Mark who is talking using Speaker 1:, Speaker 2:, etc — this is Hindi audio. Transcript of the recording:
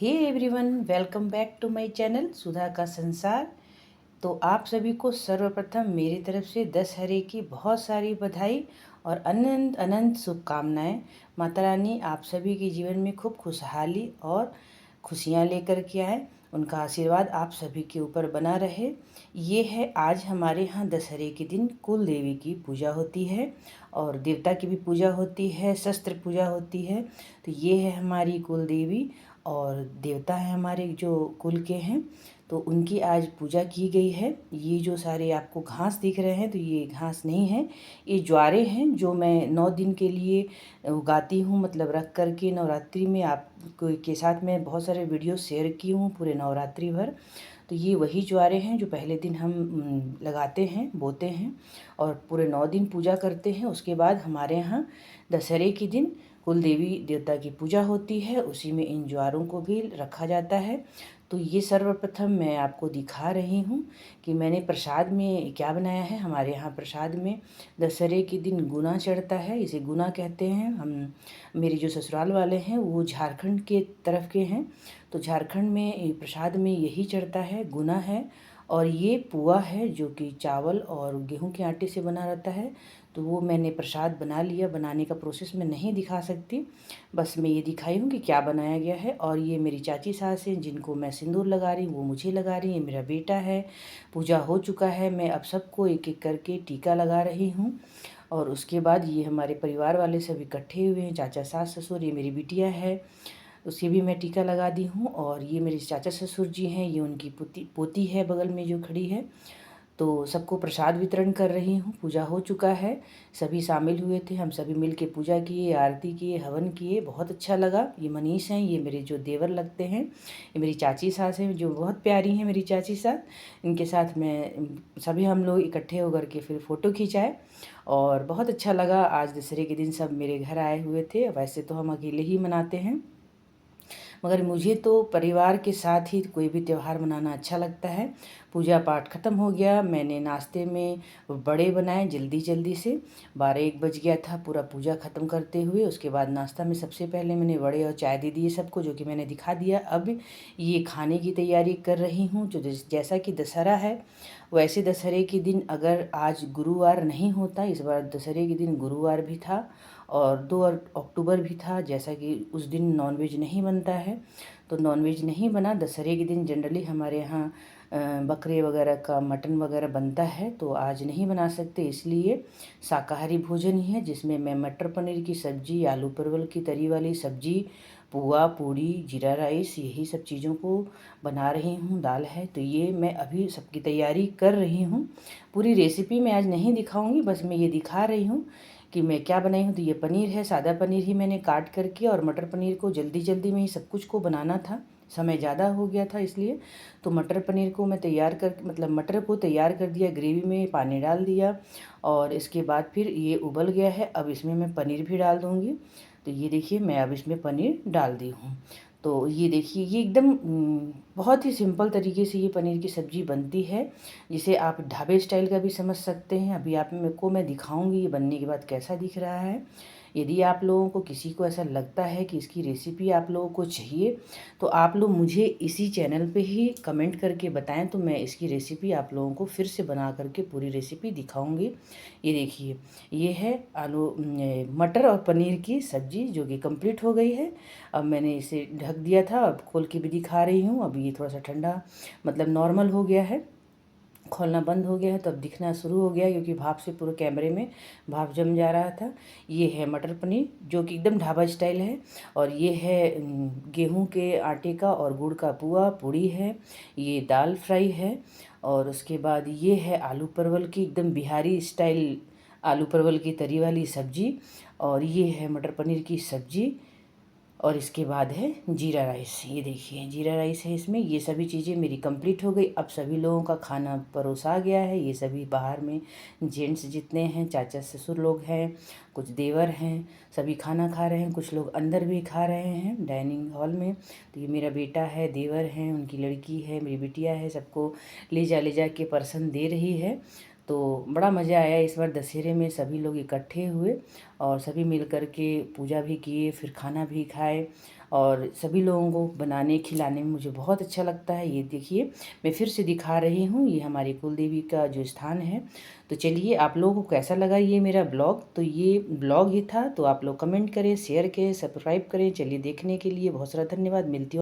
Speaker 1: Hey everyone, welcome back to my channel Sudha का संसार। तो आप सभी को सर्वप्रथम मेरी तरफ से दशहरे की बहुत सारी बधाई और अनंत अनंत शुभकामनाएं। माता रानी आप सभी के जीवन में खूब खुशहाली और खुशियां लेकर के आए। उनका आशीर्वाद आप सभी के ऊपर बना रहे। ये है आज हमारे यहाँ दशहरे के दिन कुल देवी की पूजा होती है और देवता की भी पूजा होती है, शस्त्र पूजा होती है। तो ये है हमारी कुल देवी और देवता है हमारे जो कुल के हैं, तो उनकी आज पूजा की गई है। ये जो सारे आपको घास दिख रहे हैं, तो ये घास नहीं है, ये ज्वारे हैं जो मैं 9 दिन के लिए उगाती हूँ, मतलब रख कर के नवरात्रि में आपको के साथ मैं बहुत सारे वीडियो शेयर की हूँ पूरे नवरात्रि भर। तो ये वही ज्वारे हैं जो पहले दिन हम लगाते हैं, बोते हैं और पूरे 9 दिन पूजा करते हैं। उसके बाद हमारे यहाँ दशहरे के दिन कुल देवी देवता की पूजा होती है, उसी में इन ज्वारों को भी रखा जाता है। तो ये सर्वप्रथम मैं आपको दिखा रही हूँ कि मैंने प्रसाद में क्या बनाया है। हमारे यहाँ प्रसाद में दशहरे के दिन गुना चढ़ता है, इसे गुना कहते हैं। हम मेरे जो ससुराल वाले हैं वो झारखंड के तरफ के हैं, तो झारखंड में प्रसाद में यही चढ़ता है, गुना है। और ये पुआ है जो कि चावल और गेहूं के आटे से बना रहता है। तो वो मैंने प्रसाद बना लिया, बनाने का प्रोसेस मैं नहीं दिखा सकती, बस मैं ये दिखाई हूँ कि क्या बनाया गया है। और ये मेरी चाची सास हैं जिनको मैं सिंदूर लगा रही हूँ, वो मुझे लगा रही है। मेरा बेटा है, पूजा हो चुका है, मैं अब सबको एक एक करके टीका लगा रही हूँ। और उसके बाद ये हमारे परिवार वाले सब इकट्ठे हुए हैं, चाचा सास ससुर, ये मेरी बिटिया है, उसे भी मैं टीका लगा दी हूँ। और ये मेरे चाचा ससुर जी हैं, ये उनकी पोती है बगल में जो खड़ी है। तो सबको प्रसाद वितरण कर रही हूँ। पूजा हो चुका है, सभी शामिल हुए थे, हम सभी मिल के पूजा किए, आरती किए, हवन किए, बहुत अच्छा लगा। ये मनीष हैं, ये मेरे जो देवर लगते हैं, ये मेरी चाची सास हैं जो बहुत प्यारी हैं मेरी चाची सास। इनके साथ मैं सभी हम लोग इकट्ठे होकर के फिर फ़ोटो खिंचाए और बहुत अच्छा लगा। आज दशहरे के दिन सब मेरे घर आए हुए थे। वैसे तो हम अकेले ही मनाते हैं, मगर मुझे तो परिवार के साथ ही कोई भी त्यौहार मनाना अच्छा लगता है। पूजा पाठ ख़त्म हो गया, मैंने नाश्ते में बड़े बनाए जल्दी जल्दी से, 12-1 बज गया था पूरा पूजा ख़त्म करते हुए। उसके बाद नाश्ता में सबसे पहले मैंने बड़े और चाय दे दिए सबको, जो कि मैंने दिखा दिया। अब ये खाने की तैयारी कर रही हूँ। जो जैसा कि दशहरा है, वैसे दशहरे के दिन अगर आज गुरुवार नहीं होता, इस बार दशहरे के दिन गुरुवार भी था और 2 अक्टूबर भी था, जैसा कि उस दिन नॉनवेज नहीं बनता है, तो नॉनवेज नहीं बना। दशहरे के दिन जनरली हमारे यहाँ बकरे वगैरह का मटन वगैरह बनता है, तो आज नहीं बना सकते, इसलिए शाकाहारी भोजन ही है, जिसमें मैं मटर पनीर की सब्ज़ी, आलू परवल की तरी वाली सब्ज़ी, पुआ, पूड़ी, जीरा राइस, यही सब चीज़ों को बना रही हूँ। दाल है, तो ये मैं अभी सबकी तैयारी कर रही हूँ। पूरी रेसिपी मैं आज नहीं दिखाऊंगी, बस मैं ये दिखा रही हूँ कि मैं क्या बनाई हूँ। तो ये पनीर है, सादा पनीर ही मैंने काट करके, और मटर पनीर को जल्दी जल्दी में ही सब कुछ को बनाना था, समय ज़्यादा हो गया था इसलिए। तो मटर पनीर को मैं तैयार कर, मतलब मटर को तैयार कर दिया, ग्रेवी में पानी डाल दिया और इसके बाद फिर ये उबल गया है। अब इसमें मैं पनीर भी डाल दूँगी। तो ये देखिए मैं अब इसमें पनीर डाल दी हूँ। तो ये देखिए ये एकदम बहुत ही सिंपल तरीके से ये पनीर की सब्ज़ी बनती है, जिसे आप ढाबे स्टाइल का भी समझ सकते हैं। अभी आप मेरे को मैं दिखाऊंगी ये बनने के बाद कैसा दिख रहा है। यदि आप लोगों को किसी को ऐसा लगता है कि इसकी रेसिपी आप लोगों को चाहिए, तो आप लोग मुझे इसी चैनल पे ही कमेंट करके बताएं, तो मैं इसकी रेसिपी आप लोगों को फिर से बना करके पूरी रेसिपी दिखाऊंगी। ये देखिए ये है आलू मटर और पनीर की सब्ज़ी जो कि कंप्लीट हो गई है। अब मैंने इसे ढक दिया था, अब खोल के भी दिखा रही हूँ। अब ये थोड़ा सा ठंडा, मतलब नॉर्मल हो गया है, खोलना बंद हो गया है, तो अब दिखना शुरू हो गया, क्योंकि भाप से पूरे कैमरे में भाप जम जा रहा था। ये है मटर पनीर जो कि एकदम ढाबा स्टाइल है, और ये है गेहूं के आटे का और गुड़ का पुआ, पूड़ी है, ये दाल फ्राई है, और उसके बाद ये है आलू परवल की एकदम बिहारी स्टाइल आलू परवल की तरी वाली सब्जी, और ये है मटर पनीर की सब्जी, और इसके बाद है जीरा राइस। ये देखिए जीरा राइस है इसमें। ये सभी चीज़ें मेरी कंप्लीट हो गई। अब सभी लोगों का खाना परोसा गया है। ये सभी बाहर में जेंट्स जितने हैं, चाचा ससुर लोग हैं, कुछ देवर हैं, सभी खाना खा रहे हैं, कुछ लोग अंदर भी खा रहे हैं डाइनिंग हॉल में। तो ये मेरा बेटा है, देवर हैं, उनकी लड़की है, मेरी बिटिया है, सबको ले जा के परसन दे रही है। तो बड़ा मज़ा आया इस बार दशहरे में, सभी लोग इकट्ठे हुए और सभी मिल कर के पूजा भी किए, फिर खाना भी खाए और सभी लोगों को बनाने खिलाने में मुझे बहुत अच्छा लगता है। ये देखिए मैं फिर से दिखा रही हूँ, ये हमारी कुल देवी का जो स्थान है। तो चलिए आप लोगों को कैसा लगा ये मेरा ब्लॉग, तो ये ब्लॉग ही था, तो आप लोग कमेंट करें, शेयर करें, सब्सक्राइब करें। चलिए देखने के लिए बहुत सारा धन्यवाद, मिलती हूँ।